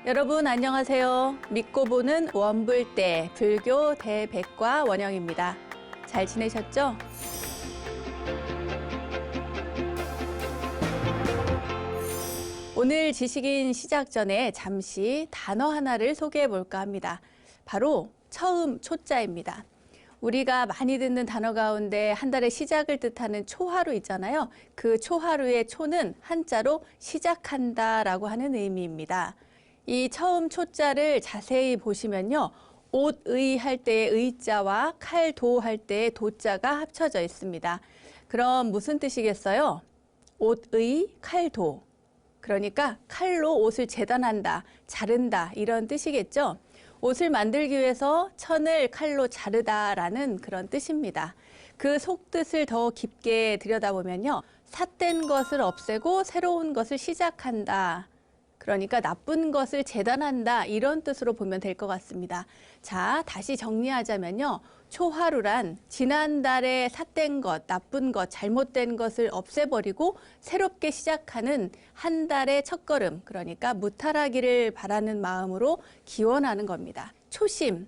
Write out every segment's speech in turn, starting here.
여러분 안녕하세요. 믿고 보는 원불대 불교 대백과 원영입니다. 잘 지내셨죠? 오늘 지식인 시작 전에 잠시 단어 하나를 소개해 볼까 합니다. 바로 처음 초자입니다. 우리가 많이 듣는 단어 가운데 한 달의 시작을 뜻하는 초하루 있잖아요. 그 초하루의 초는 한자로 시작한다라고 하는 의미입니다. 이 처음 초자를 자세히 보시면요. 옷의 할 때의 의자와 칼도 할 때의 도자가 합쳐져 있습니다. 그럼 무슨 뜻이겠어요? 옷의 칼도. 그러니까 칼로 옷을 재단한다, 자른다 이런 뜻이겠죠. 옷을 만들기 위해서 천을 칼로 자르다라는 그런 뜻입니다. 그 속뜻을 더 깊게 들여다보면요. 삿된 것을 없애고 새로운 것을 시작한다. 그러니까 나쁜 것을 재단한다 이런 뜻으로 보면 될 것 같습니다. 자, 다시 정리하자면요. 초하루란 지난달에 삿된 것, 나쁜 것, 잘못된 것을 없애버리고 새롭게 시작하는 한 달의 첫걸음, 그러니까 무탈하기를 바라는 마음으로 기원하는 겁니다. 초심,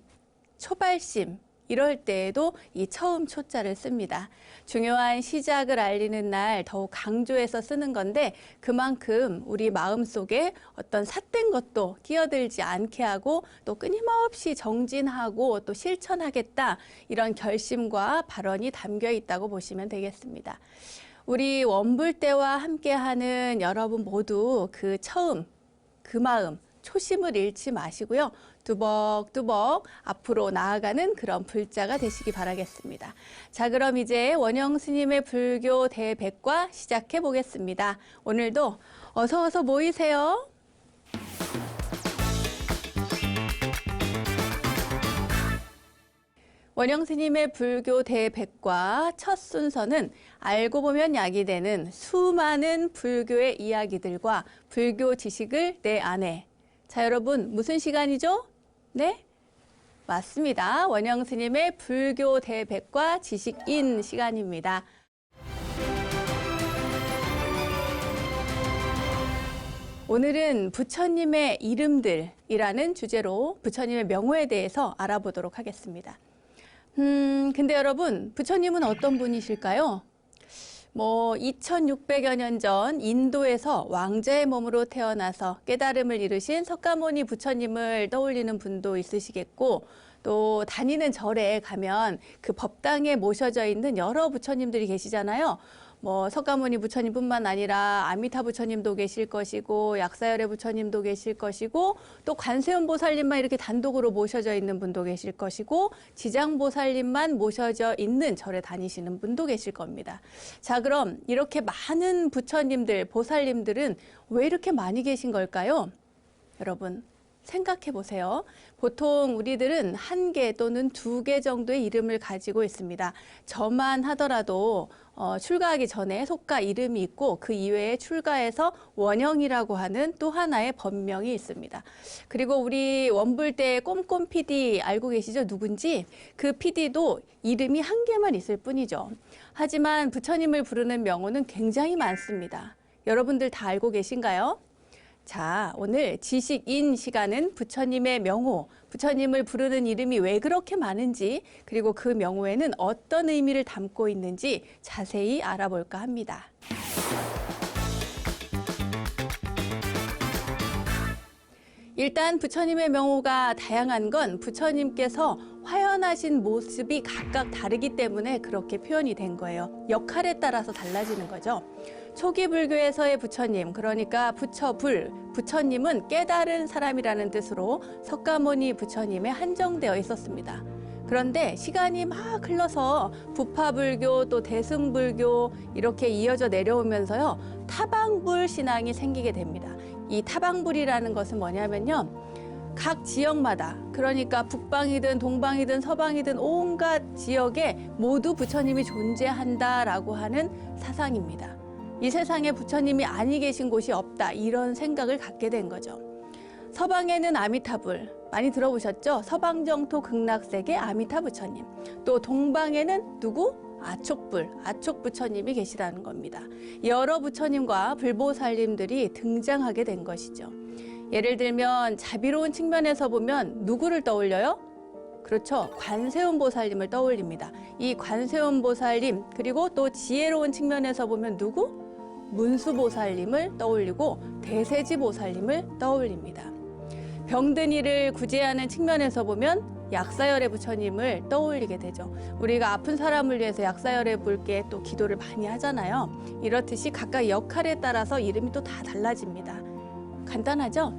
초발심, 이럴 때에도 이 처음 초자를 씁니다. 중요한 시작을 알리는 날 더욱 강조해서 쓰는 건데 그만큼 우리 마음속에 어떤 삿된 것도 끼어들지 않게 하고 또 끊임없이 정진하고 또 실천하겠다 이런 결심과 발언이 담겨 있다고 보시면 되겠습니다. 우리 원불대와 함께하는 여러분 모두 그 처음, 그 마음, 초심을 잃지 마시고요. 뚜벅뚜벅 앞으로 나아가는 그런 불자가 되시기 바라겠습니다. 자, 그럼 이제 원영 스님의 불교 대백과 시작해 보겠습니다. 오늘도 어서 모이세요. 원영 스님의 불교 대백과 첫 순서는 알고 보면 약이 되는 수많은 불교의 이야기들과 불교 지식을 내 안에. 자, 여러분 무슨 시간이죠? 네? 맞습니다. 원영 스님의 불교 대백과 지식인 시간입니다. 오늘은 부처님의 이름들이라는 주제로 부처님의 명호에 대해서 알아보도록 하겠습니다. 근데 여러분, 부처님은 어떤 분이실까요? 2600여 년 전 인도에서 왕자의 몸으로 태어나서 깨달음을 이루신 석가모니 부처님을 떠올리는 분도 있으시겠고, 또 다니는 절에 가면 그 법당에 모셔져 있는 여러 부처님들이 계시잖아요. 석가모니 부처님뿐만 아니라 아미타 부처님도 계실 것이고 약사열애 부처님도 계실 것이고 또 관세음보살님만 이렇게 단독으로 모셔져 있는 분도 계실 것이고 지장보살님만 모셔져 있는 절에 다니시는 분도 계실 겁니다. 자, 그럼 이렇게 많은 부처님들, 보살님들은 왜 이렇게 많이 계신 걸까요? 여러분 생각해 보세요. 보통 우리들은 한 개 또는 두 개 정도의 이름을 가지고 있습니다. 저만 하더라도 출가하기 전에 속가 이름이 있고 그 이외에 출가해서 원영이라고 하는 또 하나의 법명이 있습니다. 그리고 우리 원불대 꼼꼼 PD 알고 계시죠? 누군지? 그 PD도 이름이 한 개만 있을 뿐이죠. 하지만 부처님을 부르는 명호는 굉장히 많습니다. 여러분들 다 알고 계신가요? 자, 오늘 지식인 시간은 부처님의 명호, 부처님을 부르는 이름이 왜 그렇게 많은지, 그리고 그 명호에는 어떤 의미를 담고 있는지 자세히 알아볼까 합니다. 일단 부처님의 명호가 다양한 건 부처님께서 화연하신 모습이 각각 다르기 때문에 그렇게 표현이 된 거예요. 역할에 따라서 달라지는 거죠. 초기 불교에서의 부처님, 그러니까 부처불, 부처님은 깨달은 사람이라는 뜻으로 석가모니 부처님에 한정되어 있었습니다. 그런데 시간이 막 흘러서 부파불교 또 대승불교 이렇게 이어져 내려오면서요. 타방불 신앙이 생기게 됩니다. 이 타방불이라는 것은 뭐냐면요. 각 지역마다 그러니까 북방이든 동방이든 서방이든 온갖 지역에 모두 부처님이 존재한다라고 하는 사상입니다. 이 세상에 부처님이 아니 계신 곳이 없다 이런 생각을 갖게 된 거죠. 서방에는 아미타불 많이 들어보셨죠? 서방정토 극락세계 아미타 부처님. 또 동방에는 누구? 아촉불, 아촉 부처님이 계시다는 겁니다. 여러 부처님과 불보살님들이 등장하게 된 것이죠. 예를 들면 자비로운 측면에서 보면 누구를 떠올려요? 그렇죠. 관세음보살님을 떠올립니다. 이 관세음보살님, 그리고 또 지혜로운 측면에서 보면 누구? 문수보살님을 떠올리고 대세지보살님을 떠올립니다. 병든 이를 구제하는 측면에서 보면 약사열애 부처님을 떠올리게 되죠. 우리가 아픈 사람을 위해서 약사열애 분께 또 기도를 많이 하잖아요. 이렇듯이 각각 역할에 따라서 이름이 또 다 달라집니다. 간단하죠?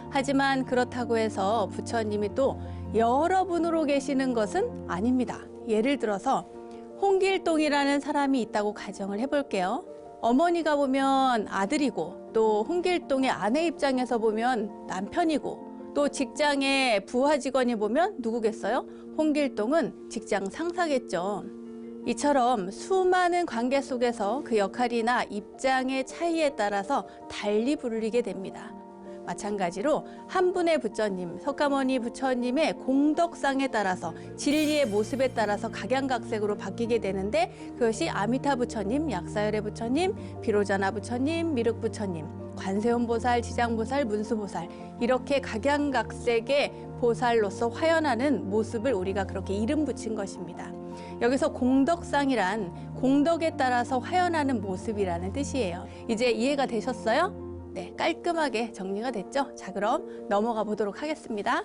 하지만 그렇다고 해서 부처님이 또 여러 분으로 계시는 것은 아닙니다. 예를 들어서 홍길동이라는 사람이 있다고 가정을 해볼게요. 어머니가 보면 아들이고, 또 홍길동의 아내 입장에서 보면 남편이고, 또 직장의 부하 직원이 보면 누구겠어요? 홍길동은 직장 상사겠죠. 이처럼 수많은 관계 속에서 그 역할이나 입장의 차이에 따라서 달리 불리게 됩니다. 마찬가지로 한 분의 부처님, 석가모니 부처님의 공덕상에 따라서 진리의 모습에 따라서 각양각색으로 바뀌게 되는데, 그것이 아미타 부처님, 약사열애 부처님, 비로자나 부처님, 미륵 부처님, 관세음보살, 지장보살, 문수보살, 이렇게 각양각색의 보살로서 화연하는 모습을 우리가 그렇게 이름 붙인 것입니다. 여기서 공덕상이란 공덕에 따라서 화연하는 모습이라는 뜻이에요. 이제 이해가 되셨어요? 네, 깔끔하게 정리가 됐죠? 자, 그럼 넘어가 보도록 하겠습니다.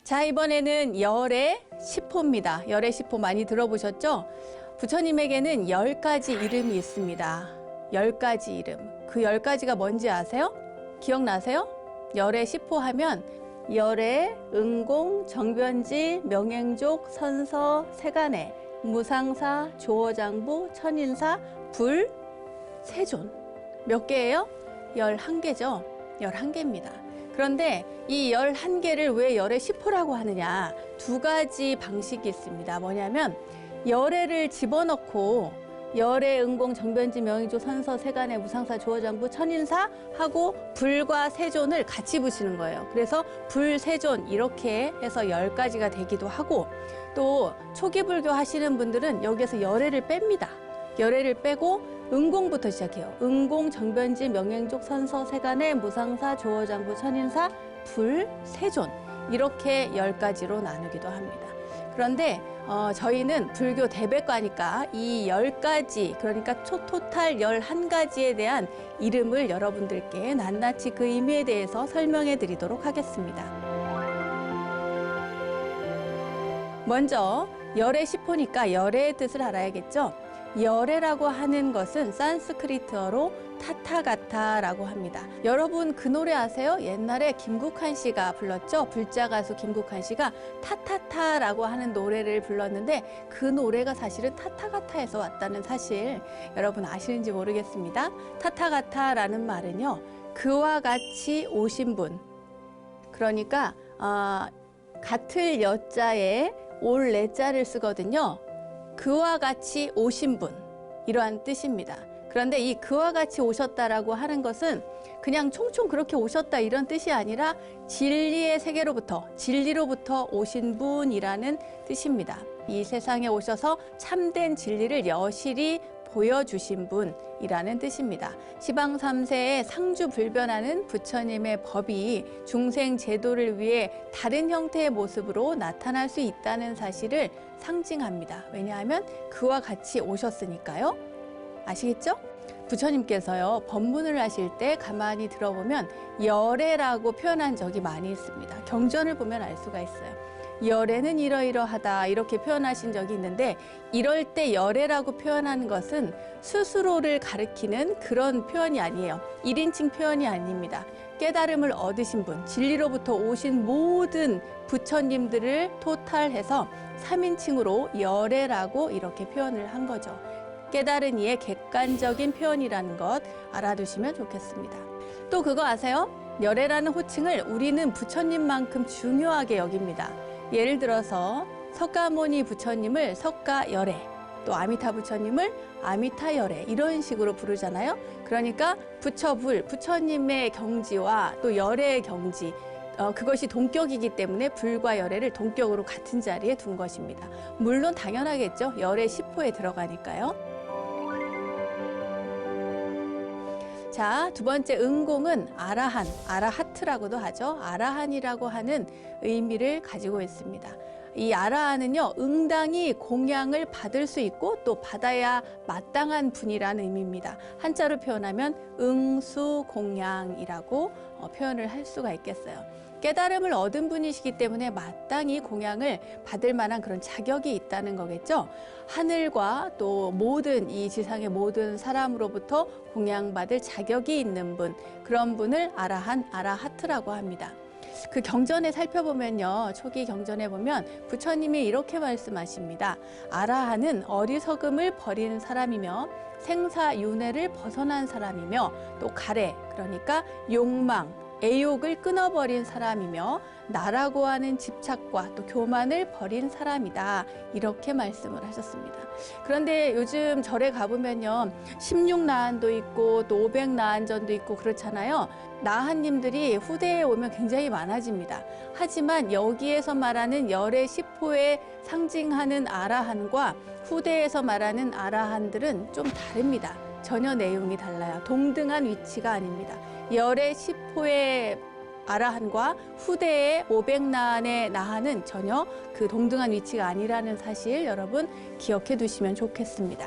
자, 이번에는 열의 10호입니다. 열의 10호 많이 들어보셨죠? 부처님에게는 10가지 이름이 있습니다. 10가지 이름. 그 10가지가 뭔지 아세요? 기억나세요? 열의 10호 하면 열의, 응공, 정변지, 명행족, 선서, 세간의, 무상사, 조어장부, 천인사, 불, 세존. 몇 개예요? 11개죠. 11개입니다. 그런데 이 11개를 왜 열의 10호라고 하느냐? 두 가지 방식이 있습니다. 뭐냐면 열애를 집어넣고 열애, 응공, 정변지, 명의조, 선서, 세간의, 무상사, 조어장부, 천인사 하고 불과 세존을 같이 붙이는 거예요. 그래서 불, 세존 이렇게 해서 10가지가 되기도 하고, 또 초기 불교 하시는 분들은 여기에서 열애를 뺍니다. 열애를 빼고 응공부터 시작해요. 응공, 정변지, 명행족, 선서, 세간의, 무상사, 조어장부, 천인사, 불, 세존 이렇게 10가지로 나누기도 합니다. 그런데 저희는 불교 대백과니까 이 10가지, 그러니까 토탈 11가지에 대한 이름을 여러분들께 낱낱이 그 의미에 대해서 설명해 드리도록 하겠습니다. 먼저 열의 10호니까 열의 뜻을 알아야겠죠? 열애라고 하는 것은 산스크리트어로 타타가타라고 합니다. 여러분 그 노래 아세요? 옛날에 김국환 씨가 불렀죠? 불자 가수 김국환 씨가 타타타라고 하는 노래를 불렀는데, 그 노래가 사실은 타타가타에서 왔다는 사실 여러분 아시는지 모르겠습니다. 타타가타라는 말은요, 그와 같이 오신 분, 그러니까 같을 여자에 올 레자를 쓰거든요. 그와 같이 오신 분, 이러한 뜻입니다. 그런데 이 그와 같이 오셨다라고 하는 것은 그냥 총총 그렇게 오셨다 이런 뜻이 아니라 진리의 세계로부터, 진리로부터 오신 분이라는 뜻입니다. 이 세상에 오셔서 참된 진리를 여실히 보여주신 분이라는 뜻입니다. 시방 3세에 상주불변하는 부처님의 법이 중생 제도를 위해 다른 형태의 모습으로 나타날 수 있다는 사실을 상징합니다. 왜냐하면 그와 같이 오셨으니까요. 아시겠죠? 부처님께서요, 법문을 하실 때 가만히 들어보면 열애라고 표현한 적이 많이 있습니다. 경전을 보면 알 수가 있어요. 열애는 이러이러하다 이렇게 표현하신 적이 있는데, 이럴 때 열애라고 표현하는 것은 스스로를 가리키는 그런 표현이 아니에요. 1인칭 표현이 아닙니다. 깨달음을 얻으신 분, 진리로부터 오신 모든 부처님들을 토탈해서 3인칭으로 열애라고 이렇게 표현을 한 거죠. 깨달은 이의 객관적인 표현이라는 것 알아두시면 좋겠습니다. 또 그거 아세요? 열애라는 호칭을 우리는 부처님만큼 중요하게 여깁니다. 예를 들어서 석가모니 부처님을 석가열애, 또 아미타 부처님을 아미타열애 이런 식으로 부르잖아요. 그러니까 부처불, 부처님의 경지와 또 열애의 경지, 그것이 동격이기 때문에 불과 열애를 동격으로 같은 자리에 둔 것입니다. 물론 당연하겠죠. 열애 10호에 들어가니까요. 자, 두 번째 응공은 아라한, 아라하트라고도 하죠. 아라한이라고 하는 의미를 가지고 있습니다. 이 아라한은요, 응당히 공양을 받을 수 있고 또 받아야 마땅한 분이라는 의미입니다. 한자로 표현하면 응수공양이라고 표현을 할 수가 있겠어요. 깨달음을 얻은 분이시기 때문에 마땅히 공양을 받을 만한 그런 자격이 있다는 거겠죠. 하늘과 또 모든 이 지상의 모든 사람으로부터 공양받을 자격이 있는 분, 그런 분을 아라한, 아라하트라고 합니다. 그 경전에 살펴보면요, 초기 경전에 보면 부처님이 이렇게 말씀하십니다. 아라한은 어리석음을 버리는 사람이며 생사윤회를 벗어난 사람이며 또 가래, 그러니까 욕망, 애욕을 끊어버린 사람이며 나라고 하는 집착과 또 교만을 버린 사람이다. 이렇게 말씀을 하셨습니다. 그런데 요즘 절에 가보면요, 16나한도 있고 또 500나한전도 있고 그렇잖아요. 나한님들이 후대에 오면 굉장히 많아집니다. 하지만 여기에서 말하는 열의 10호에 상징하는 아라한과 후대에서 말하는 아라한들은 좀 다릅니다. 전혀 내용이 달라요. 동등한 위치가 아닙니다. 열의 10호의 아라한과 후대의 500나한의 나한은 전혀 그 동등한 위치가 아니라는 사실 여러분 기억해 두시면 좋겠습니다.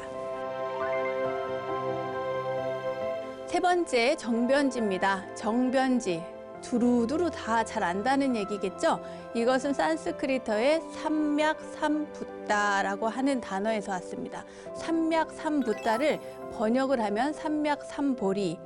세 번째 정변지입니다. 정변지. 두루두루 다 잘 안다는 얘기겠죠? 이것은 산스크리트어의 삼맥삼붓다라고 하는 단어에서 왔습니다. 삼맥삼붓다를 번역을 하면 삼맥삼보리,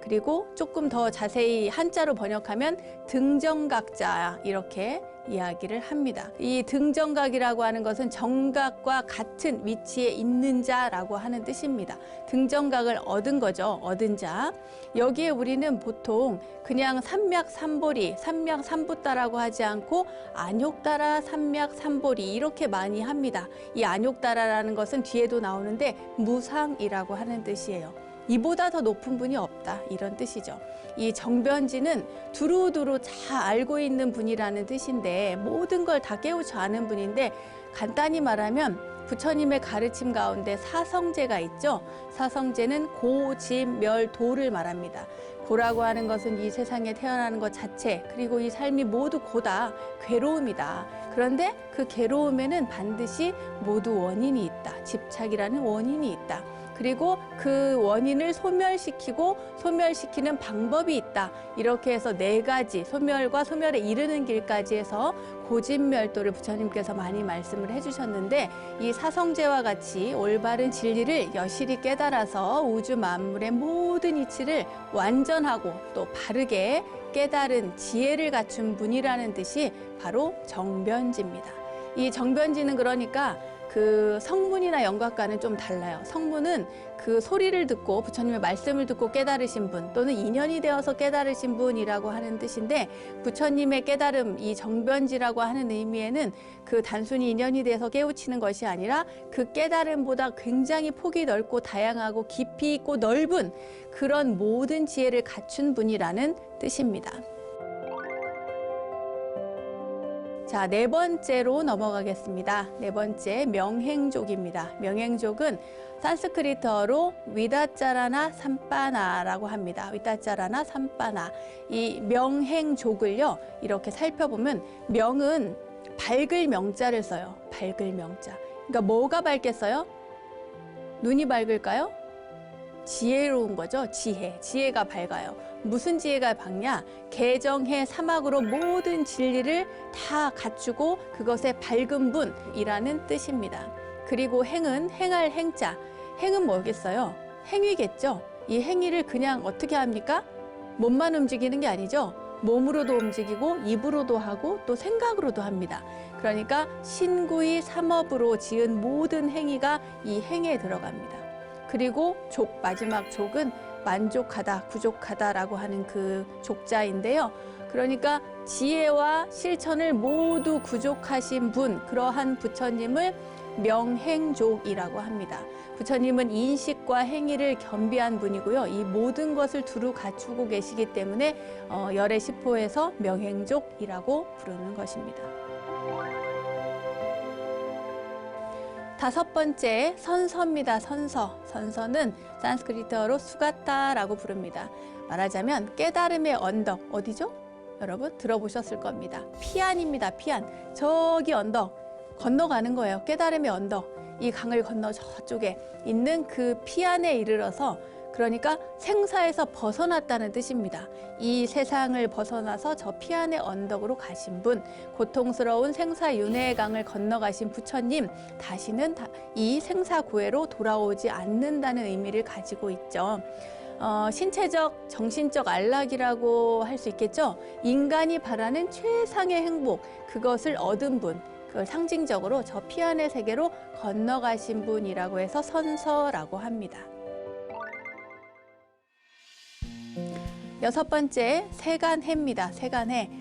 그리고 조금 더 자세히 한자로 번역하면 등정각자, 이렇게 이야기를 합니다. 이 등정각이라고 하는 것은 정각과 같은 위치에 있는 자라고 하는 뜻입니다. 등정각을 얻은 거죠. 얻은 자. 여기에 우리는 보통 그냥 삼맥삼보리, 삼맥삼붓다라고 하지 않고 안욕따라 삼맥삼보리 이렇게 많이 합니다. 이 안욕따라라는 것은 뒤에도 나오는데 무상이라고 하는 뜻이에요. 이보다 더 높은 분이 없다, 이런 뜻이죠. 이 정변지는 두루두루 다 알고 있는 분이라는 뜻인데 모든 걸 다 깨우쳐 아는 분인데 간단히 말하면 부처님의 가르침 가운데 사성제가 있죠. 사성제는 고, 진, 멸, 도를 말합니다. 고라고 하는 것은 이 세상에 태어나는 것 자체, 그리고 이 삶이 모두 고다, 괴로움이다. 그런데 그 괴로움에는 반드시 모두 원인이 있다. 집착이라는 원인이 있다. 그리고 그 원인을 소멸시키는 방법이 있다. 이렇게 해서 4가지, 소멸과 소멸에 이르는 길까지 해서 고진멸도를 부처님께서 많이 말씀을 해주셨는데 이 사성제와 같이 올바른 진리를 여실히 깨달아서 우주 만물의 모든 이치를 완전하고 또 바르게 깨달은 지혜를 갖춘 분이라는 뜻이 바로 정변지입니다. 이 정변지는 그러니까 그 성문이나 영각과는 좀 달라요. 성문은 그 소리를 듣고 부처님의 말씀을 듣고 깨달으신 분 또는 인연이 되어서 깨달으신 분이라고 하는 뜻인데 부처님의 깨달음, 이 정변지라고 하는 의미에는 그 단순히 인연이 돼서 깨우치는 것이 아니라 그 깨달음보다 굉장히 폭이 넓고 다양하고 깊이 있고 넓은 그런 모든 지혜를 갖춘 분이라는 뜻입니다. 자, 4번째로 넘어가겠습니다. 4번째, 명행족입니다. 명행족은 산스크리트어로 위다짜라나 삼빠나라고 합니다. 위다짜라나 삼빠나. 이 명행족을요, 이렇게 살펴보면 명은 밝을 명자를 써요. 밝을 명자. 그러니까 뭐가 밝겠어요? 눈이 밝을까요? 지혜로운 거죠. 지혜가 밝아요. 무슨 지혜가 밝냐? 개정해 사막으로 모든 진리를 다 갖추고 그것에 밝은 분이라는 뜻입니다. 그리고 행은 행할 행자. 행은 뭐겠어요? 행위겠죠. 이 행위를 그냥 어떻게 합니까? 몸만 움직이는 게 아니죠. 몸으로도 움직이고 입으로도 하고 또 생각으로도 합니다. 그러니까 신구의 삼업으로 지은 모든 행위가 이 행에 들어갑니다. 그리고 족, 마지막 족은 만족하다, 부족하다라고 하는 그 족자인데요. 그러니까 지혜와 실천을 모두 구족하신 분, 그러한 부처님을 명행족이라고 합니다. 부처님은 인식과 행위를 겸비한 분이고요. 이 모든 것을 두루 갖추고 계시기 때문에 열의 10호에서 명행족이라고 부르는 것입니다. 다섯 번째 선서입니다. 선서. 선서는 산스크리트어로 수가타라고 부릅니다. 말하자면 깨달음의 언덕. 어디죠? 여러분 들어보셨을 겁니다. 피안입니다. 피안. 저기 언덕 건너가는 거예요. 깨달음의 언덕. 이 강을 건너 저쪽에 있는 그 피안에 이르러서, 그러니까 생사에서 벗어났다는 뜻입니다. 이 세상을 벗어나서 저 피안의 언덕으로 가신 분, 고통스러운 생사윤회의 강을 건너가신 부처님, 다시는 이 생사고해로 돌아오지 않는다는 의미를 가지고 있죠. 신체적, 정신적 안락이라고 할 수 있겠죠. 인간이 바라는 최상의 행복, 그것을 얻은 분, 그걸 상징적으로 저 피안의 세계로 건너가신 분이라고 해서 선서라고 합니다. 여섯 번째, 세간해입니다. 세간해.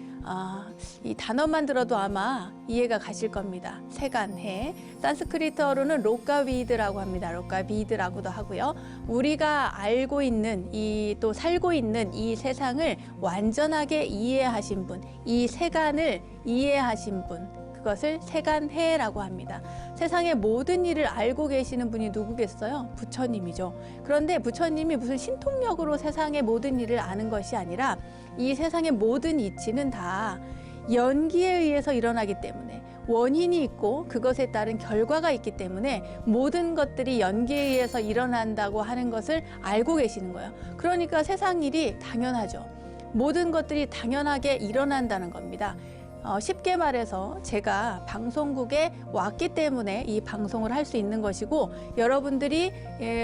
이 단어만 들어도 아마 이해가 가실 겁니다. 세간해. 산스크리트어로는 로카비드라고 합니다. 로카비드라고도 하고요. 우리가 알고 있는 또 살고 있는 이 세상을 완전하게 이해하신 분, 이 세간을 이해하신 분, 그것을 세간해라고 합니다. 세상의 모든 일을 알고 계시는 분이 누구겠어요? 부처님이죠. 그런데 부처님이 무슨 신통력으로 세상의 모든 일을 아는 것이 아니라 이 세상의 모든 이치는 다 연기에 의해서 일어나기 때문에, 원인이 있고 그것에 따른 결과가 있기 때문에 모든 것들이 연기에 의해서 일어난다고 하는 것을 알고 계시는 거예요. 그러니까 세상 일이 당연하죠. 모든 것들이 당연하게 일어난다는 겁니다. 쉽게 말해서 제가 방송국에 왔기 때문에 이 방송을 할 수 있는 것이고, 여러분들이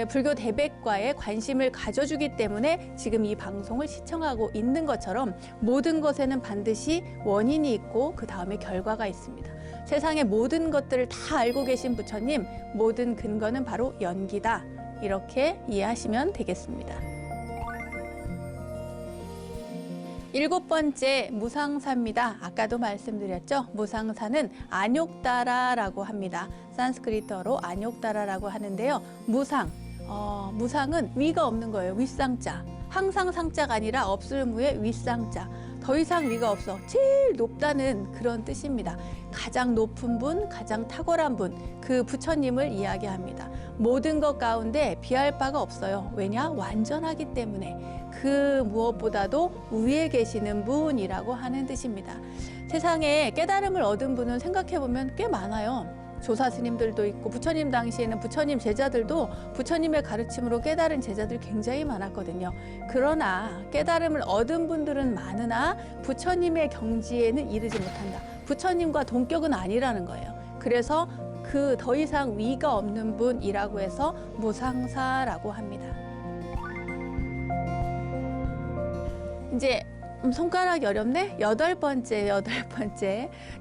불교 대백과에 관심을 가져주기 때문에 지금 이 방송을 시청하고 있는 것처럼 모든 것에는 반드시 원인이 있고 그 다음에 결과가 있습니다. 세상의 모든 것들을 다 알고 계신 부처님, 모든 근거는 바로 연기다. 이렇게 이해하시면 되겠습니다. 일곱 번째, 무상사입니다. 아까도 말씀드렸죠. 무상사는 아뇽따라라고 합니다. 산스크리트어로 아뇽따라라고 하는데요. 무상은 위가 없는 거예요. 윗상자. 항상 상자가 아니라 없을 무의 윗상자. 더 이상 위가 없어. 제일 높다는 그런 뜻입니다. 가장 높은 분, 가장 탁월한 분, 그 부처님을 이야기합니다. 모든 것 가운데 비할 바가 없어요. 왜냐? 완전하기 때문에. 그 무엇보다도 위에 계시는 분이라고 하는 뜻입니다. 세상에 깨달음을 얻은 분은 생각해보면 꽤 많아요. 조사 스님들도 있고, 부처님 당시에는 부처님 제자들도 부처님의 가르침으로 깨달은 제자들 굉장히 많았거든요. 그러나 깨달음을 얻은 분들은 많으나 부처님의 경지에는 이르지 못한다. 부처님과 동격은 아니라는 거예요. 그래서 그 더 이상 위가 없는 분이라고 해서 무상사라고 합니다. 이제 손가락이 어렵네? 여덟 번째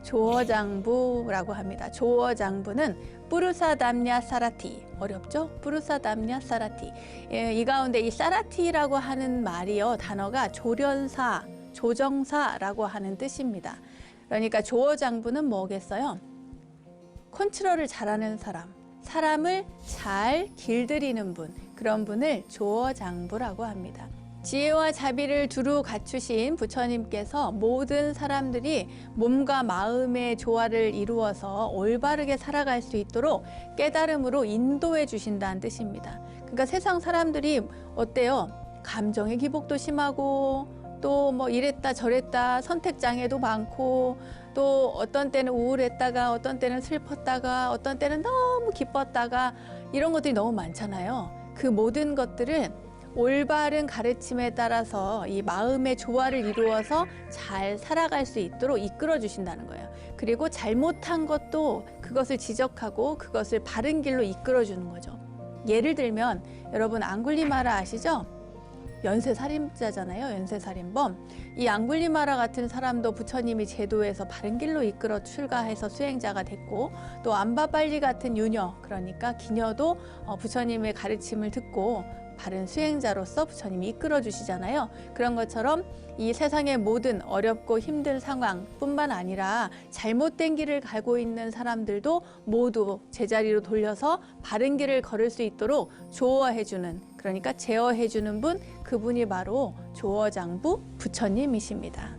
조어장부라고 합니다. 조어장부는 뿌르사담냐 사라티. 어렵죠? 뿌르사담냐 사라티. 이 가운데 이 사라티라고 하는 말이요, 단어가 조련사, 조정사라고 하는 뜻입니다. 그러니까 조어장부는 뭐겠어요? 컨트롤을 잘하는 사람, 사람을 잘 길들이는 분, 그런 분을 조어장부라고 합니다. 지혜와 자비를 두루 갖추신 부처님께서 모든 사람들이 몸과 마음의 조화를 이루어서 올바르게 살아갈 수 있도록 깨달음으로 인도해 주신다는 뜻입니다. 그러니까 세상 사람들이 어때요? 감정의 기복도 심하고, 또 뭐 이랬다 저랬다 선택장애도 많고, 또 어떤 때는 우울했다가 어떤 때는 슬펐다가 어떤 때는 너무 기뻤다가, 이런 것들이 너무 많잖아요. 그 모든 것들은 올바른 가르침에 따라서 이 마음의 조화를 이루어서 잘 살아갈 수 있도록 이끌어 주신다는 거예요. 그리고 잘못한 것도 그것을 지적하고 그것을 바른 길로 이끌어 주는 거죠. 예를 들면 여러분 앙굴리마라 아시죠? 연쇄살인자잖아요. 연쇄살인범. 이 앙굴리마라 같은 사람도 부처님이 제도에서 바른 길로 이끌어 출가해서 수행자가 됐고, 또 암바빨리 같은 유녀, 그러니까 기녀도 부처님의 가르침을 듣고 바른 수행자로서 부처님이 이끌어 주시잖아요. 그런 것처럼 이 세상의 모든 어렵고 힘든 상황뿐만 아니라 잘못된 길을 가고 있는 사람들도 모두 제자리로 돌려서 바른 길을 걸을 수 있도록 조어해주는, 그러니까 제어해주는 분, 그분이 바로 조어장부 부처님이십니다.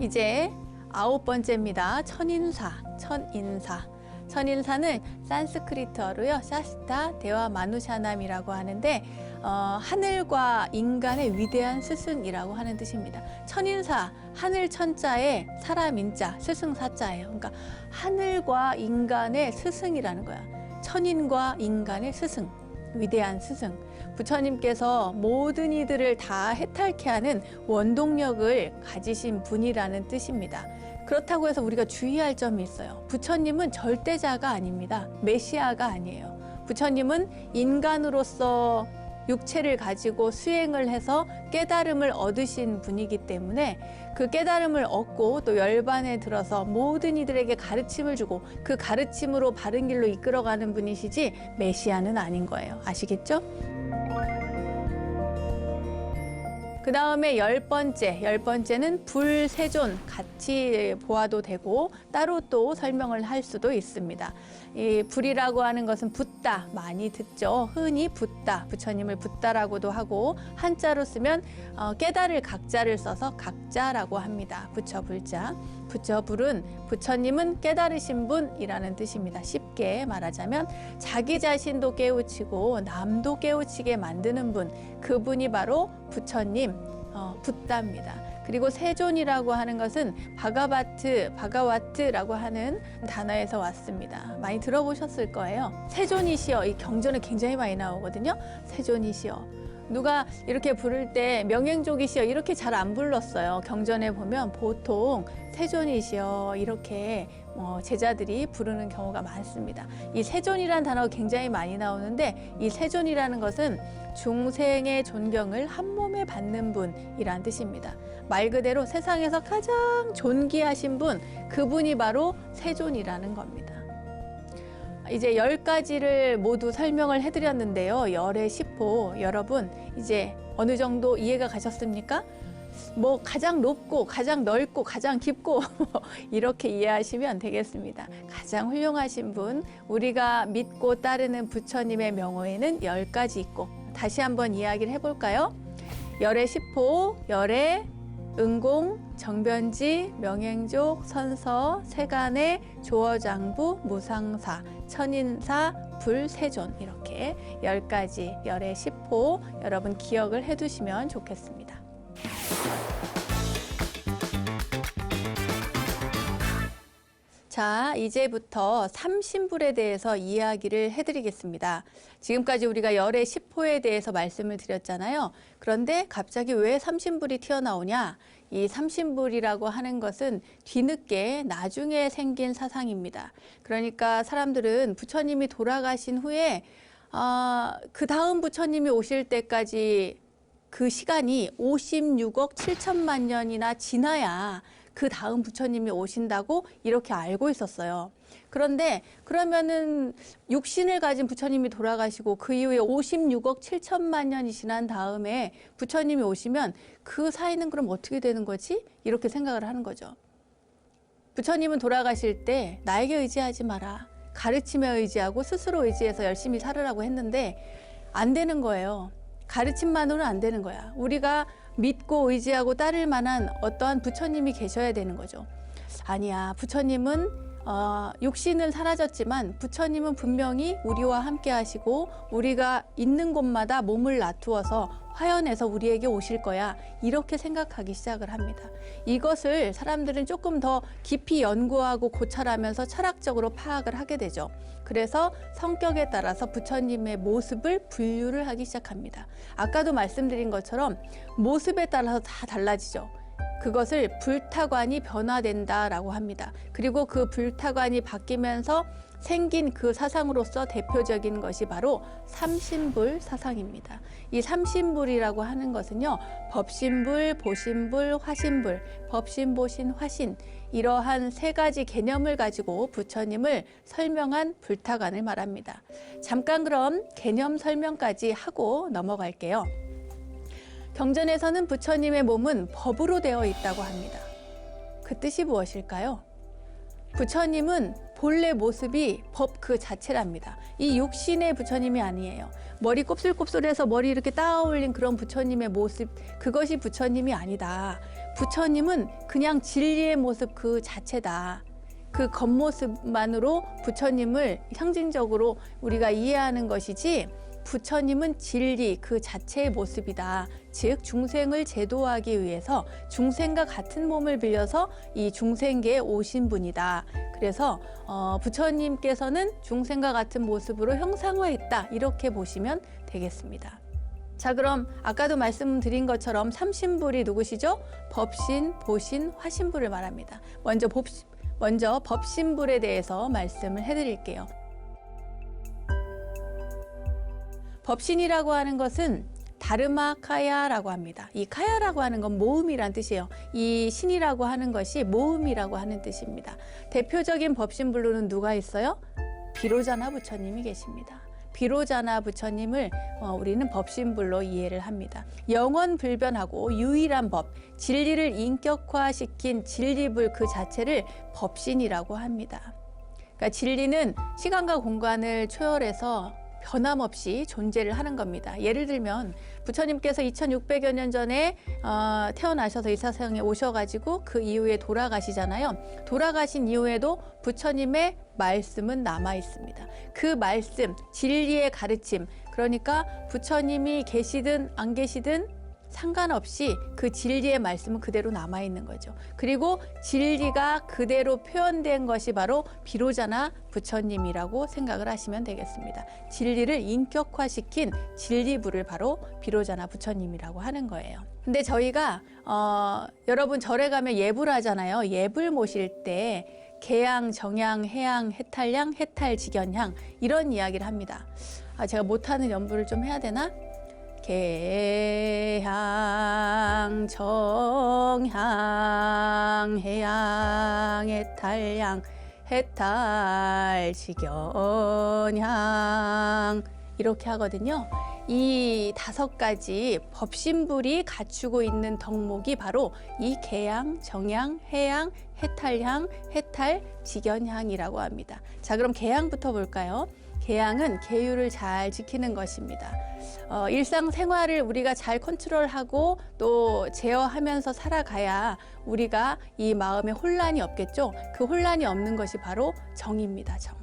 이제 9번째입니다. 천인사, 천인사. 천인사는 산스크리트어로요, 샤스타 데와 마누샤남이라고 하는데 하늘과 인간의 위대한 스승이라고 하는 뜻입니다. 천인사, 하늘 천자에 사람 인자, 스승 사자예요. 그러니까 하늘과 인간의 스승이라는 거야. 천인과 인간의 스승, 위대한 스승. 부처님께서 모든 이들을 다 해탈케 하는 원동력을 가지신 분이라는 뜻입니다. 그렇다고 해서 우리가 주의할 점이 있어요. 부처님은 절대자가 아닙니다. 메시아가 아니에요. 부처님은 인간으로서 육체를 가지고 수행을 해서 깨달음을 얻으신 분이기 때문에 그 깨달음을 얻고 또 열반에 들어서 모든 이들에게 가르침을 주고 그 가르침으로 바른 길로 이끌어가는 분이시지 메시아는 아닌 거예요. 아시겠죠? 그 다음에 10번째는 불세존, 같이 보아도 되고 따로 또 설명을 할 수도 있습니다. 이 불이라고 하는 것은 붓다, 많이 듣죠. 흔히 붓다, 부처님을 붓다라고도 하고 한자로 쓰면 깨달을 각자를 써서 각자라고 합니다. 부처 불자. 부처 불은 부처님은 깨달으신 분이라는 뜻입니다. 쉽게 말하자면 자기 자신도 깨우치고 남도 깨우치게 만드는 분, 그분이 바로 부처님, 붓다입니다. 그리고 세존이라고 하는 것은 바가와트라고 하는 단어에서 왔습니다. 많이 들어보셨을 거예요. 세존이시여, 이 경전에 굉장히 많이 나오거든요. 세존이시여. 누가 이렇게 부를 때 명행족이시여 이렇게 잘 안 불렀어요. 경전에 보면 보통 세존이시여 이렇게 제자들이 부르는 경우가 많습니다. 이 세존이라는 단어가 굉장히 많이 나오는데 이 세존이라는 것은 중생의 존경을 한 몸에 받는 분이란 뜻입니다. 말 그대로 세상에서 가장 존귀하신 분, 그분이 바로 세존이라는 겁니다. 이제 10가지를 모두 설명을 해드렸는데요. 열의 10호, 여러분 이제 어느 정도 이해가 가셨습니까? 뭐 가장 높고 가장 넓고 가장 깊고 이렇게 이해하시면 되겠습니다. 가장 훌륭하신 분, 우리가 믿고 따르는 부처님의 명호에는 10가지 있고, 다시 한번 이야기를 해볼까요? 열의 10호, 열의 응공, 정변지, 명행족, 선서, 세간의 조어장부, 무상사, 천인사, 불세존, 이렇게 10가지 열의 10호 여러분 기억을 해두시면 좋겠습니다. 자, 이제부터 삼신불에 대해서 이야기를 해드리겠습니다. 지금까지 우리가 열의 10호에 대해서 말씀을 드렸잖아요. 그런데 갑자기 왜 삼신불이 튀어나오냐? 이 삼신불이라고 하는 것은 뒤늦게 나중에 생긴 사상입니다. 그러니까 사람들은 부처님이 돌아가신 후에 그 다음 부처님이 오실 때까지 그 시간이 56억 7천만 년이나 지나야 그 다음 부처님이 오신다고 이렇게 알고 있었어요. 그런데 그러면은 육신을 가진 부처님이 돌아가시고 그 이후에 56억 7천만 년이 지난 다음에 부처님이 오시면 그 사이는 그럼 어떻게 되는 거지? 이렇게 생각을 하는 거죠. 부처님은 돌아가실 때 나에게 의지하지 마라. 가르침에 의지하고 스스로 의지해서 열심히 살으라고 했는데 안 되는 거예요. 가르침만으로는 안 되는 거야. 우리가 믿고 의지하고 따를 만한 어떠한 부처님이 계셔야 되는 거죠. 아니야, 부처님은 육신은 사라졌지만 부처님은 분명히 우리와 함께 하시고 우리가 있는 곳마다 몸을 놔두어서 화연해서 우리에게 오실 거야, 이렇게 생각하기 시작을 합니다. 이것을 사람들은 조금 더 깊이 연구하고 고찰하면서 철학적으로 파악을 하게 되죠. 그래서 성격에 따라서 부처님의 모습을 분류를 하기 시작합니다. 아까도 말씀드린 것처럼 모습에 따라서 다 달라지죠. 그것을 불타관이 변화된다라고 합니다. 그리고 그 불타관이 바뀌면서 생긴 그 사상으로서 대표적인 것이 바로 삼신불 사상입니다. 이 삼신불이라고 하는 것은요, 법신불, 보신불, 화신불, 법신, 보신, 화신, 이러한 세 가지 개념을 가지고 부처님을 설명한 불타관을 말합니다. 잠깐 그럼 개념 설명까지 하고 넘어갈게요. 경전에서는 부처님의 몸은 법으로 되어 있다고 합니다. 그 뜻이 무엇일까요? 부처님은 본래 모습이 법 그 자체랍니다. 이 육신의 부처님이 아니에요. 머리 곱슬곱슬해서 머리 이렇게 따 올린 그런 부처님의 모습, 그것이 부처님이 아니다. 부처님은 그냥 진리의 모습 그 자체다. 그 겉모습만으로 부처님을 상징적으로 우리가 이해하는 것이지 부처님은 진리 그 자체의 모습이다. 즉 중생을 제도하기 위해서 중생과 같은 몸을 빌려서 이 중생계에 오신 분이다. 그래서 부처님께서는 중생과 같은 모습으로 형상화했다. 이렇게 보시면 되겠습니다. 자, 그럼 아까도 말씀드린 것처럼 삼신불이 누구시죠? 법신, 보신, 화신불을 말합니다. 먼저 법신불에 대해서 말씀을 해드릴게요. 법신이라고 하는 것은 다르마카야라고 합니다. 이 카야라고 하는 건 모음이란 뜻이에요. 이 신이라고 하는 것이 모음이라고 하는 뜻입니다. 대표적인 법신불로는 누가 있어요? 비로자나 부처님이 계십니다. 비로자나 부처님을 우리는 법신불로 이해를 합니다. 영원불변하고 유일한 법, 진리를 인격화시킨 진리불 그 자체를 법신이라고 합니다. 그러니까 진리는 시간과 공간을 초월해서 변함없이 존재를 하는 겁니다. 예를 들면 부처님께서 2600여 년 전에 태어나셔서 이 세상에 오셔가지고 그 이후에 돌아가시잖아요. 돌아가신 이후에도 부처님의 말씀은 남아 있습니다. 그 말씀, 진리의 가르침, 그러니까 부처님이 계시든 안 계시든 상관없이 그 진리의 말씀은 그대로 남아있는 거죠. 그리고 진리가 그대로 표현된 것이 바로 비로자나 부처님이라고 생각을 하시면 되겠습니다. 진리를 인격화시킨 진리불을 바로 비로자나 부처님이라고 하는 거예요. 근데 저희가 여러분 절에 가면 예불 하잖아요. 예불 모실 때 개양, 정양, 해양, 해탈양, 해탈직연향 이런 이야기를 합니다. 제가 못하는 연불을 좀 해야 되나? 개향, 정향, 해양, 해탈양, 해탈, 직연향 이렇게 하거든요. 이 5가지 법신불이 갖추고 있는 덕목이 바로 이 개양, 정양, 해양, 해탈향, 해탈, 직연향이라고 합니다. 자, 그럼 개양부터 볼까요? 개양은 계율을 잘 지키는 것입니다. 일상생활을 우리가 잘 컨트롤하고 또 제어하면서 살아가야 우리가 이 마음에 혼란이 없겠죠. 그 혼란이 없는 것이 바로 정입니다. 정.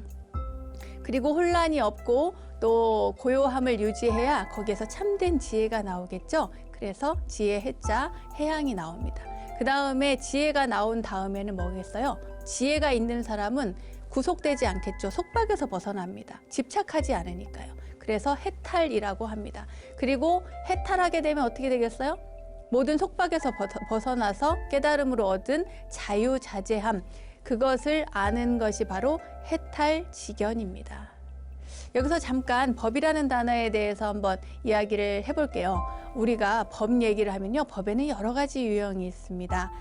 그리고 혼란이 없고 또 고요함을 유지해야 거기에서 참된 지혜가 나오겠죠. 그래서 지혜 해자 해양이 나옵니다. 그 다음에 지혜가 나온 다음에는 뭐겠어요? 지혜가 있는 사람은 구속되지 않겠죠. 속박에서 벗어납니다. 집착하지 않으니까요. 그래서 해탈이라고 합니다. 그리고 해탈하게 되면 어떻게 되겠어요? 모든 속박에서 벗어나서 깨달음으로 얻은 자유자재함, 그것을 아는 것이 바로 해탈직연입니다. 여기서 잠깐 법이라는 단어에 대해서 한번 이야기를 해볼게요. 우리가 법 얘기를 하면요, 법에는 여러 가지 유형이 있습니다.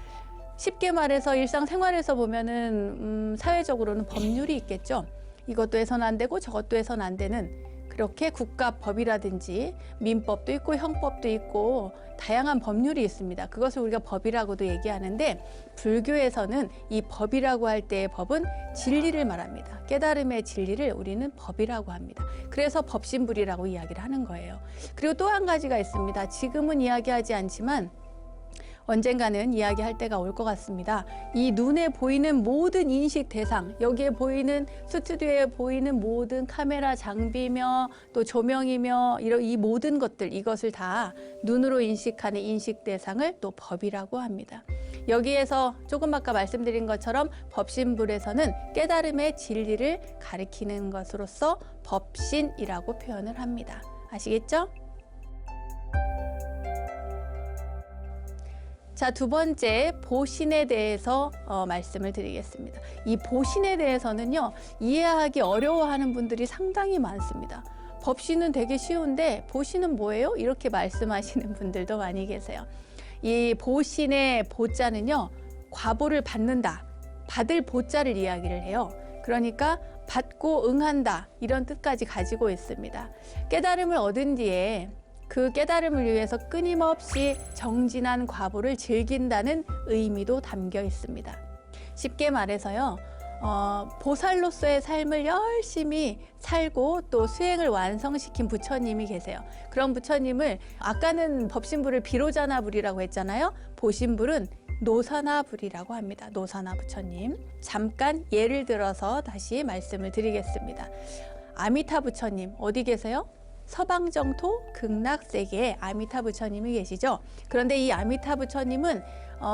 쉽게 말해서 일상생활에서 보면은 사회적으로는 법률이 있겠죠. 이것도 해서는 안 되고 저것도 해서는 안 되는, 그렇게 국가법이라든지 민법도 있고 형법도 있고 다양한 법률이 있습니다. 그것을 우리가 법이라고도 얘기하는데, 불교에서는 이 법이라고 할 때의 법은 진리를 말합니다. 깨달음의 진리를 우리는 법이라고 합니다. 그래서 법신불이라고 이야기를 하는 거예요. 그리고 또 한 가지가 있습니다. 지금은 이야기하지 않지만 언젠가는 이야기할 때가 올 것 같습니다. 이 눈에 보이는 모든 인식 대상, 여기에 보이는 스튜디오에 보이는 모든 카메라 장비며 또 조명이며 이런 이 모든 것들, 이것을 다 눈으로 인식하는 인식 대상을 또 법이라고 합니다. 여기에서 조금 아까 말씀드린 것처럼 법신불에서는 깨달음의 진리를 가리키는 것으로서 법신이라고 표현을 합니다. 아시겠죠? 자, 두 번째 보신에 대해서 말씀을 드리겠습니다. 이 보신에 대해서는요, 이해하기 어려워하는 분들이 상당히 많습니다. 법신은 되게 쉬운데 보신은 뭐예요? 이렇게 말씀하시는 분들도 많이 계세요. 이 보신의 보자는요, 과보를 받는다, 받을 보자를 이야기를 해요. 그러니까 받고 응한다, 이런 뜻까지 가지고 있습니다. 깨달음을 얻은 뒤에 그 깨달음을 위해서 끊임없이 정진한 과보를 즐긴다는 의미도 담겨 있습니다. 쉽게 말해서요, 보살로서의 삶을 열심히 살고 또 수행을 완성시킨 부처님이 계세요. 그런 부처님을, 아까는 법신불을 비로자나불이라고 했잖아요. 보신불은 노사나불이라고 합니다. 노사나 부처님. 잠깐 예를 들어서 다시 말씀을 드리겠습니다. 아미타 부처님 어디 계세요? 서방정토 극락세계에 아미타 부처님이 계시죠. 그런데 이 아미타 부처님은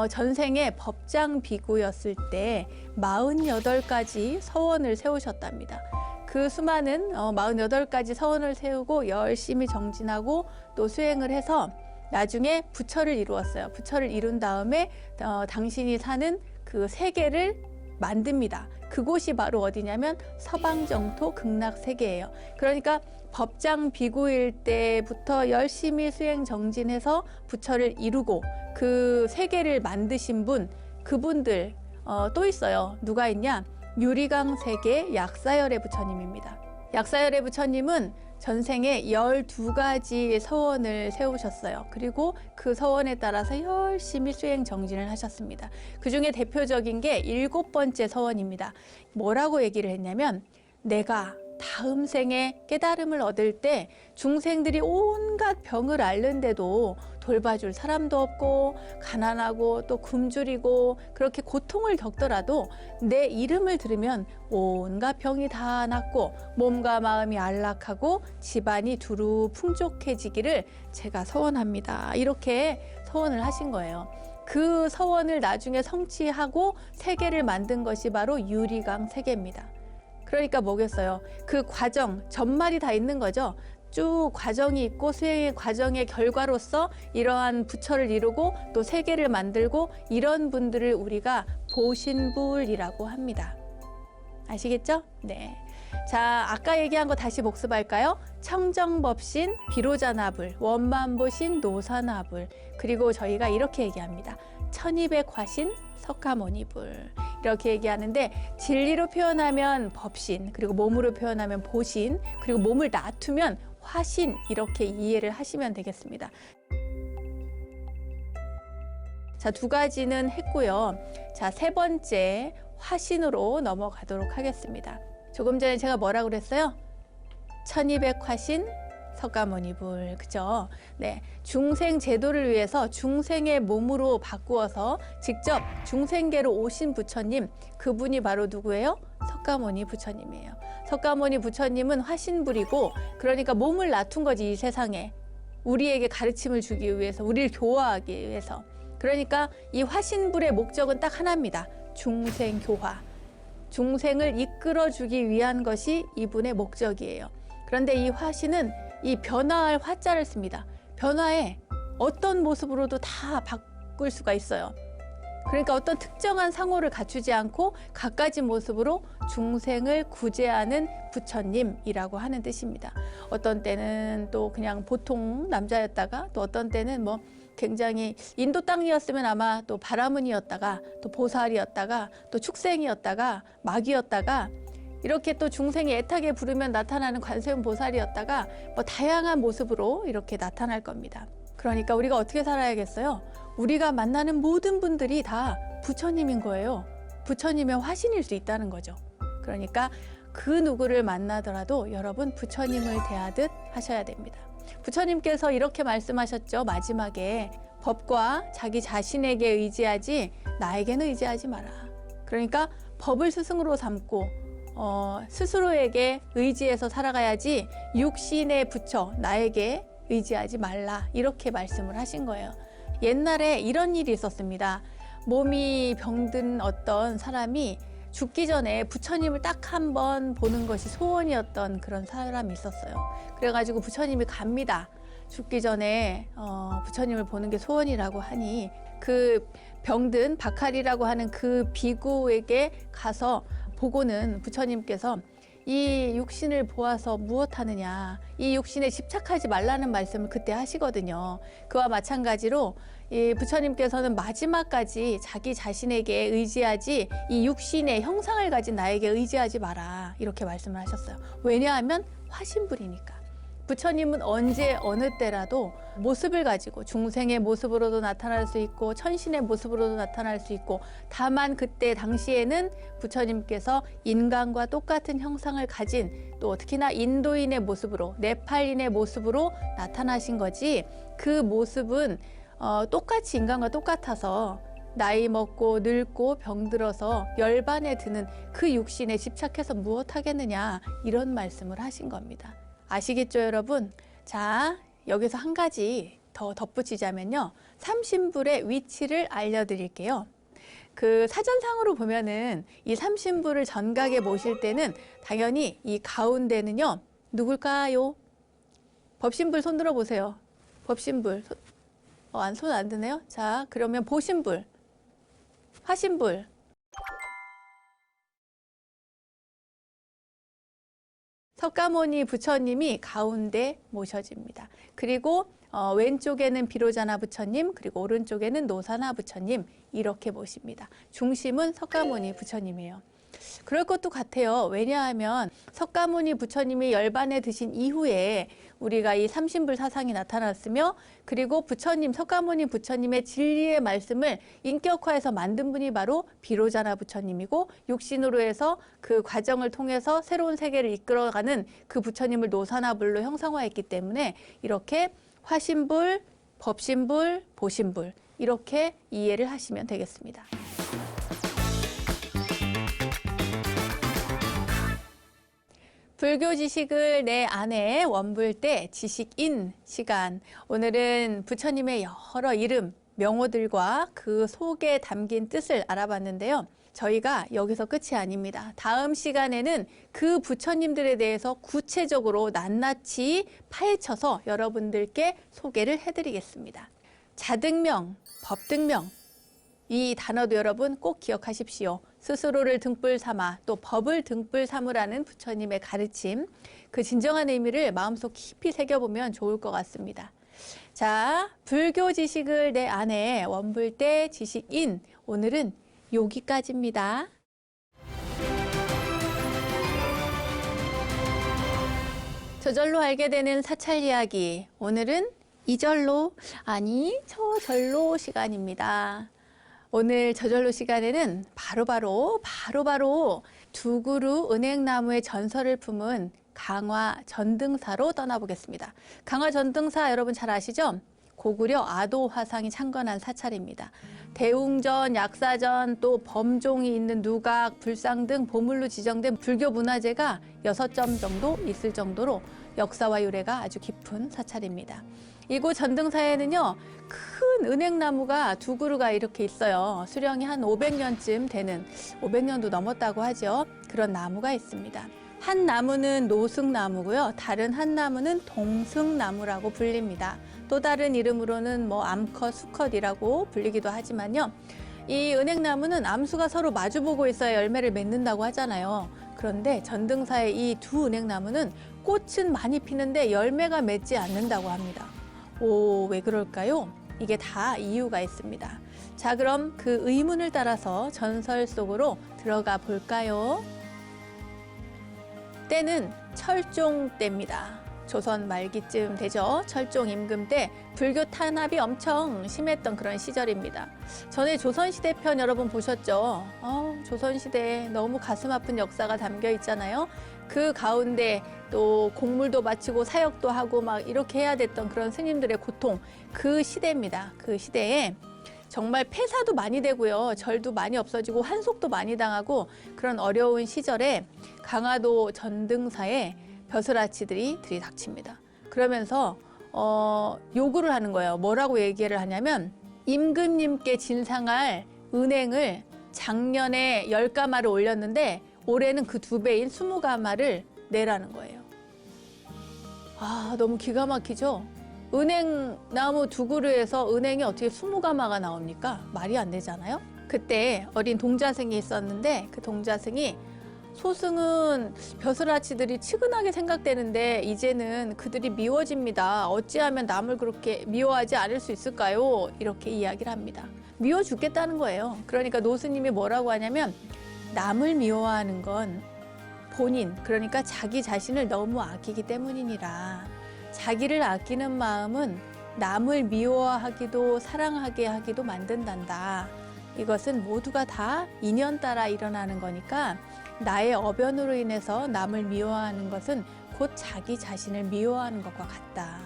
전생에 법장 비구였을 때 48가지 서원을 세우셨답니다. 그 수많은 48가지 서원을 세우고 열심히 정진하고 또 수행을 해서 나중에 부처를 이루었어요. 부처를 이룬 다음에 당신이 사는 그 세계를 만듭니다. 그곳이 바로 어디냐면 서방정토 극락세계예요. 그러니까 법장 비구일 때부터 열심히 수행 정진해서 부처를 이루고 그 세계를 만드신 분, 그분들 또 있어요. 누가 있냐? 유리강 세계 약사열애 부처님입니다. 약사열애 부처님은 전생에 12가지 서원을 세우셨어요. 그리고 그 서원에 따라서 열심히 수행 정진을 하셨습니다. 그 중에 대표적인 게 7번째 서원입니다. 뭐라고 얘기를 했냐면, 내가 다음 생에 깨달음을 얻을 때 중생들이 온갖 병을 앓는데도 돌봐줄 사람도 없고 가난하고 또 굶주리고 그렇게 고통을 겪더라도 내 이름을 들으면 온갖 병이 다 낫고 몸과 마음이 안락하고 집안이 두루 풍족해지기를 제가 서원합니다. 이렇게 서원을 하신 거예요. 그 서원을 나중에 성취하고 세계를 만든 것이 바로 유리강 세계입니다. 그러니까 뭐겠어요? 그 과정, 전말이 다 있는 거죠. 쭉 과정이 있고 수행의 과정의 결과로서 이러한 부처를 이루고 또 세계를 만들고 이런 분들을 우리가 보신불이라고 합니다. 아시겠죠? 네. 자, 아까 얘기한 거 다시 복습할까요? 청정법신, 비로자나불, 원만보신, 노사나불, 그리고 저희가 이렇게 얘기합니다. 천이백화신, 석가모니불, 이렇게 얘기하는데 진리로 표현하면 법신, 그리고 몸으로 표현하면 보신, 그리고 몸을 놔두면 화신, 이렇게 이해를 하시면 되겠습니다. 자, 2가지는 했고요. 자, 3번째 화신으로 넘어가도록 하겠습니다. 조금 전에 제가 뭐라고 그랬어요? 천이백화신, 석가모니불, 그죠? 네, 중생 제도를 위해서 중생의 몸으로 바꾸어서 직접 중생계로 오신 부처님, 그분이 바로 누구예요? 석가모니 부처님이에요. 석가모니 부처님은 화신불이고, 그러니까 몸을 놔둔 거지, 이 세상에. 우리에게 가르침을 주기 위해서, 우리를 교화하기 위해서. 그러니까 이 화신불의 목적은 딱 하나입니다. 중생 교화. 중생을 이끌어주기 위한 것이 이분의 목적이에요. 그런데 이 화신은 이 변화할 화자를 씁니다. 변화에 어떤 모습으로도 다 바꿀 수가 있어요. 그러니까 어떤 특정한 상호를 갖추지 않고 갖가지 모습으로 중생을 구제하는 부처님이라고 하는 뜻입니다. 어떤 때는 또 그냥 보통 남자였다가, 또 어떤 때는 뭐 굉장히 인도 땅이었으면 아마 또 바라문이었다가, 또 보살이었다가, 또 축생이었다가, 마귀였다가, 이렇게 또 중생이 애타게 부르면 나타나는 관세음 보살이었다가 뭐 다양한 모습으로 이렇게 나타날 겁니다. 그러니까 우리가 어떻게 살아야겠어요? 우리가 만나는 모든 분들이 다 부처님인 거예요. 부처님의 화신일 수 있다는 거죠. 그러니까 그 누구를 만나더라도 여러분 부처님을 대하듯 하셔야 됩니다. 부처님께서 이렇게 말씀하셨죠. 마지막에 법과 자기 자신에게 의지하지 나에게는 의지하지 마라. 그러니까 법을 스승으로 삼고 스스로에게 의지해서 살아가야지 육신의 부처, 나에게 의지하지 말라, 이렇게 말씀을 하신 거예요. 옛날에 이런 일이 있었습니다. 몸이 병든 어떤 사람이 죽기 전에 부처님을 딱 한 번 보는 것이 소원이었던 그런 사람이 있었어요. 그래가지고 부처님이 갑니다. 죽기 전에 부처님을 보는 게 소원이라고 하니 그 병든 박할이라고 하는 그 비구에게 가서 보고는 부처님께서 이 육신을 보아서 무엇하느냐, 이 육신에 집착하지 말라는 말씀을 그때 하시거든요. 그와 마찬가지로 이 부처님께서는 마지막까지 자기 자신에게 의지하지 이 육신의 형상을 가진 나에게 의지하지 마라, 이렇게 말씀을 하셨어요. 왜냐하면 화신불이니까. 부처님은 언제 어느 때라도 모습을 가지고 중생의 모습으로도 나타날 수 있고 천신의 모습으로도 나타날 수 있고, 다만 그때 당시에는 부처님께서 인간과 똑같은 형상을 가진, 또 특히나 인도인의 모습으로, 네팔인의 모습으로 나타나신 거지, 그 모습은 똑같이 인간과 똑같아서 나이 먹고 늙고 병들어서 열반에 드는 그 육신에 집착해서 무엇하겠느냐 이런 말씀을 하신 겁니다. 아시겠죠, 여러분? 자, 여기서 한 가지 더 덧붙이자면요. 삼신불의 위치를 알려드릴게요. 그 사전상으로 보면은 이 삼신불을 전각에 모실 때는 당연히 이 가운데는요. 누굴까요? 법신불 손 들어보세요. 법신불. 손 안 드네요. 자, 그러면 보신불, 화신불, 석가모니 부처님이 가운데 모셔집니다. 그리고 왼쪽에는 비로자나 부처님, 그리고 오른쪽에는 노사나 부처님 이렇게 모십니다. 중심은 석가모니 부처님이에요. 그럴 것도 같아요. 왜냐하면 석가모니 부처님이 열반에 드신 이후에 우리가 이 삼신불 사상이 나타났으며, 그리고 부처님, 석가모니 부처님의 진리의 말씀을 인격화해서 만든 분이 바로 비로자나 부처님이고, 육신으로 해서 그 과정을 통해서 새로운 세계를 이끌어가는 그 부처님을 노사나불로 형상화했기 때문에 이렇게 화신불, 법신불, 보신불 이렇게 이해를 하시면 되겠습니다. 불교 지식을 내 안에 원불대 지식인 시간. 오늘은 부처님의 여러 이름, 명호들과 그 속에 담긴 뜻을 알아봤는데요. 저희가 여기서 끝이 아닙니다. 다음 시간에는 그 부처님들에 대해서 구체적으로 낱낱이 파헤쳐서 여러분들께 소개를 해드리겠습니다. 자등명, 법등명, 이 단어도 여러분 꼭 기억하십시오. 스스로를 등불 삼아 또 법을 등불 삼으라는 부처님의 가르침, 그 진정한 의미를 마음속 깊이 새겨보면 좋을 것 같습니다. 자, 불교 지식을 내 안에 원불대 지식인, 오늘은 여기까지입니다. 저절로 알게 되는 사찰 이야기, 오늘은 이절로, 아니 저절로 시간입니다. 오늘 저절로 시간에는 바로바로 두 그루 은행나무의 전설을 품은 강화 전등사로 떠나보겠습니다. 강화 전등사 여러분 잘 아시죠? 고구려 아도 화상이 창건한 사찰입니다. 대웅전, 약사전, 또 범종이 있는 누각, 불상 등 보물로 지정된 불교 문화재가 6점 정도 있을 정도로 역사와 유래가 아주 깊은 사찰입니다. 이곳 전등사에는요, 큰 은행나무가 두 그루가 이렇게 있어요. 수령이 한 500년쯤 되는, 500년도 넘었다고 하죠. 그런 나무가 있습니다. 한 나무는 노승나무고요. 다른 한 나무는 동승나무라고 불립니다. 또 다른 이름으로는 암컷, 수컷이라고 불리기도 하지만요. 이 은행나무는 암수가 서로 마주보고 있어야 열매를 맺는다고 하잖아요. 그런데 전등사의 이 두 은행나무는 꽃은 많이 피는데 열매가 맺지 않는다고 합니다. 오, 왜 그럴까요? 이게 다 이유가 있습니다. 자, 그럼 그 의문을 따라서 전설 속으로 들어가 볼까요? 때는 철종 때입니다. 조선 말기쯤 되죠. 철종 임금 때 불교 탄압이 엄청 심했던 그런 시절입니다. 전에 조선시대 편 여러분 보셨죠? 조선시대에 너무 가슴 아픈 역사가 담겨 있잖아요. 그 가운데 또 공물도 바치고 사역도 하고 막 이렇게 해야 됐던 그런 스님들의 고통, 그 시대입니다. 그 시대에 정말 폐사도 많이 되고요. 절도 많이 없어지고 환속도 많이 당하고 그런 어려운 시절에 강화도 전등사에 벼슬아치들이 들이닥칩니다. 그러면서 요구를 하는 거예요. 뭐라고 얘기를 하냐면 임금님께 진상할 은행을 작년에 10가마를 올렸는데 올해는 그 2배인 20가마를 내라는 거예요. 아, 너무 기가 막히죠? 은행나무 두 그루에서 은행이 어떻게 20가마가 나옵니까? 말이 안 되잖아요? 그때 어린 동자승이 있었는데 그 동자승이 소승은 벼슬아치들이 측은하게 생각되는데 이제는 그들이 미워집니다. 어찌하면 남을 그렇게 미워하지 않을 수 있을까요? 이렇게 이야기를 합니다. 미워 죽겠다는 거예요. 그러니까 노스님이 뭐라고 하냐면 남을 미워하는 건 본인, 그러니까 자기 자신을 너무 아끼기 때문이니라. 자기를 아끼는 마음은 남을 미워하기도 사랑하게 하기도 만든단다. 이것은 모두가 다 인연 따라 일어나는 거니까 나의 어변으로 인해서 남을 미워하는 것은 곧 자기 자신을 미워하는 것과 같다.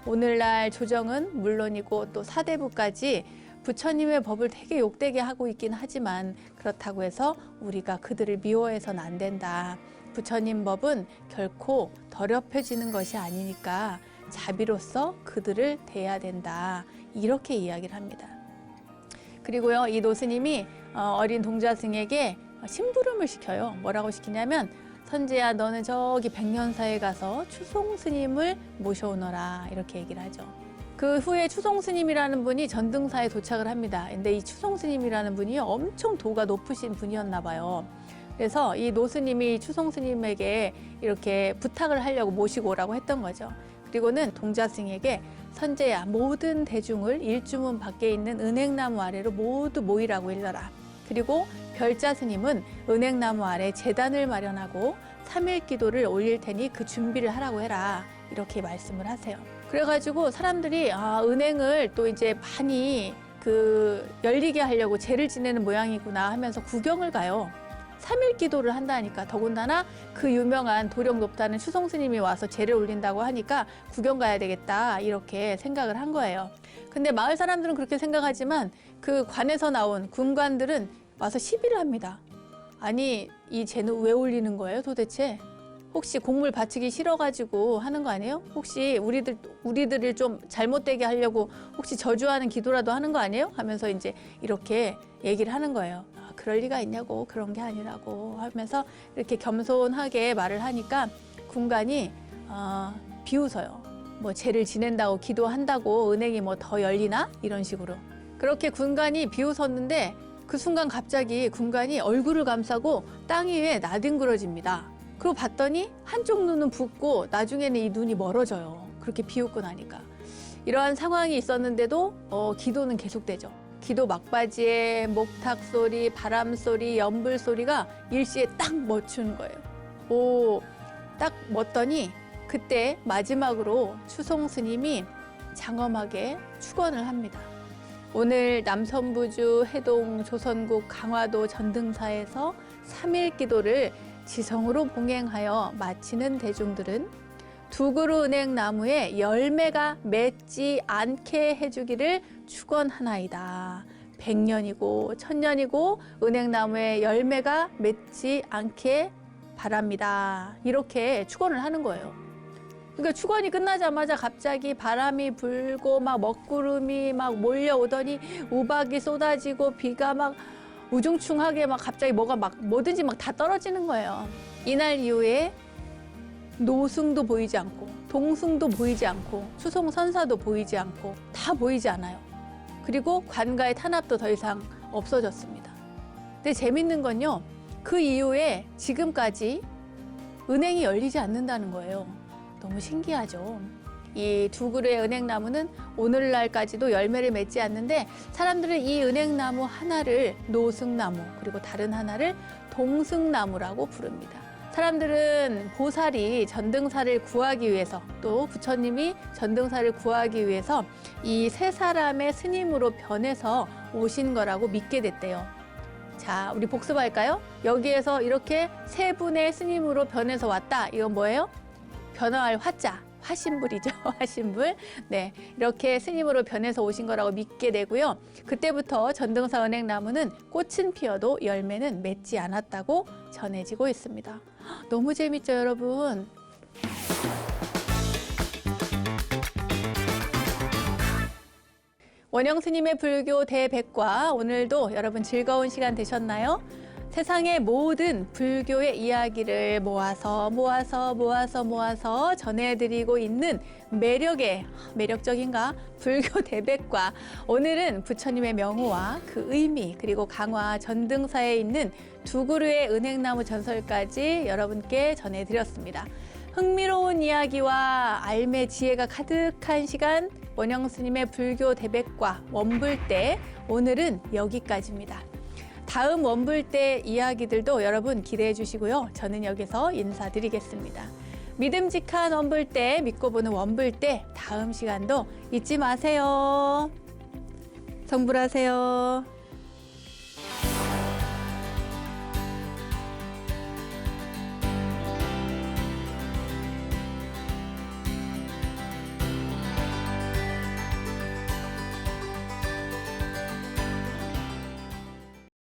오늘날 조정은 물론이고 또 사대부까지 부처님의 법을 되게 욕되게 하고 있긴 하지만 그렇다고 해서 우리가 그들을 미워해서는 안 된다. 부처님 법은 결코 더럽혀지는 것이 아니니까 자비로서 그들을 대해야 된다. 이렇게 이야기를 합니다. 그리고요, 이 노스님이 어린 동자승에게 심부름을 시켜요. 뭐라고 시키냐면, 선지야, 너는 저기 백년사에 가서 추송 스님을 모셔오너라. 이렇게 얘기를 하죠. 그 후에 추송 스님이라는 분이 전등사에 도착을 합니다. 근데 이 추송 스님이라는 분이 엄청 도가 높으신 분이었나 봐요. 그래서 이 노스님이 추송 스님에게 이렇게 부탁을 하려고 모시고 오라고 했던 거죠. 그리고는 동자승에게 선제야, 모든 대중을 일주문 밖에 있는 은행나무 아래로 모두 모이라고 일러라. 그리고 별자 스님은 은행나무 아래 제단을 마련하고 3일 기도를 올릴 테니 그 준비를 하라고 해라. 이렇게 말씀을 하세요. 그래가지고 사람들이 은행을 또 이제 많이 열리게 하려고 제를 지내는 모양이구나 하면서 구경을 가요. 3일 기도를 한다니까, 더군다나 그 유명한 도령 높다는 추송 스님이 와서 제를 올린다고 하니까 구경 가야 되겠다, 이렇게 생각을 한 거예요. 근데 마을 사람들은 그렇게 생각하지만 그 관에서 나온 군관들은 와서 시비를 합니다. 아니, 이 제는 왜 올리는 거예요 도대체? 혹시 곡물 바치기 싫어가지고 하는 거 아니에요? 혹시 우리들을 좀 잘못되게 하려고 혹시 저주하는 기도라도 하는 거 아니에요? 하면서 이제 이렇게 얘기를 하는 거예요. 그럴 리가 있냐고, 그런 게 아니라고 하면서 이렇게 겸손하게 말을 하니까 군관이 비웃어요. 뭐 제를 지낸다고 기도한다고 은행이 뭐 더 열리나? 이런 식으로. 그렇게 군관이 비웃었는데 그 순간 갑자기 군관이 얼굴을 감싸고 땅 위에 나뒹굴어집니다. 그리고 봤더니 한쪽 눈은 붓고 나중에는 이 눈이 멀어져요. 그렇게 비웃고 나니까. 이러한 상황이 있었는데도 기도는 계속되죠. 기도 막바지에 목탁 소리, 바람 소리, 연불 소리가 일시에 딱 멈추는 거예요. 딱 멎더니 그때 마지막으로 추송 스님이 장엄하게 축원을 합니다. 오늘 남선부주, 해동, 조선국, 강화도 전등사에서 3일 기도를 지성으로 봉행하여 마치는 대중들은 두 그루 은행나무에 열매가 맺지 않게 해주기를 축원하나이다. 100년이고 1000년이고 은행나무에 열매가 맺지 않게 바랍니다. 이렇게 축원을 하는 거예요. 그러니까 축원이 끝나자마자 갑자기 바람이 불고 막 먹구름이 막 몰려오더니 우박이 쏟아지고 비가 막 우중충하게 막 갑자기 뭐든지 막 다 떨어지는 거예요. 이날 이후에 노승도 보이지 않고 동승도 보이지 않고 추송 선사도 보이지 않고 다 보이지 않아요. 그리고 관가의 탄압도 더 이상 없어졌습니다. 근데 재밌는 건요, 그 이후에 지금까지 은행이 열리지 않는다는 거예요. 너무 신기하죠. 이 두 그루의 은행나무는 오늘날까지도 열매를 맺지 않는데 사람들은 이 은행나무 하나를 노승나무, 그리고 다른 하나를 동승나무라고 부릅니다. 사람들은 보살이 전등사를 구하기 위해서, 또 부처님이 전등사를 구하기 위해서 이 세 사람의 스님으로 변해서 오신 거라고 믿게 됐대요. 자, 우리 복습할까요? 여기에서 이렇게 세 분의 스님으로 변해서 왔다. 이건 뭐예요? 변화할 화자, 화신불이죠. 화신불. 네, 이렇게 스님으로 변해서 오신 거라고 믿게 되고요. 그때부터 전등사 은행나무는 꽃은 피어도 열매는 맺지 않았다고 전해지고 있습니다. 너무 재밌죠, 여러분? 원영 스님의 불교 대백과, 오늘도 여러분 즐거운 시간 되셨나요? 세상의 모든 불교의 이야기를 모아서 전해드리고 있는 매력적인가? 불교 대백과. 오늘은 부처님의 명호와 그 의미, 그리고 강화 전등사에 있는 두 그루의 은행나무 전설까지 여러분께 전해드렸습니다. 흥미로운 이야기와 알매 지혜가 가득한 시간, 원영 스님의 불교 대백과 원불대, 오늘은 여기까지입니다. 다음 원불대 이야기들도 여러분 기대해 주시고요. 저는 여기서 인사드리겠습니다. 믿음직한 원불대, 믿고 보는 원불대, 다음 시간도 잊지 마세요. 성불하세요.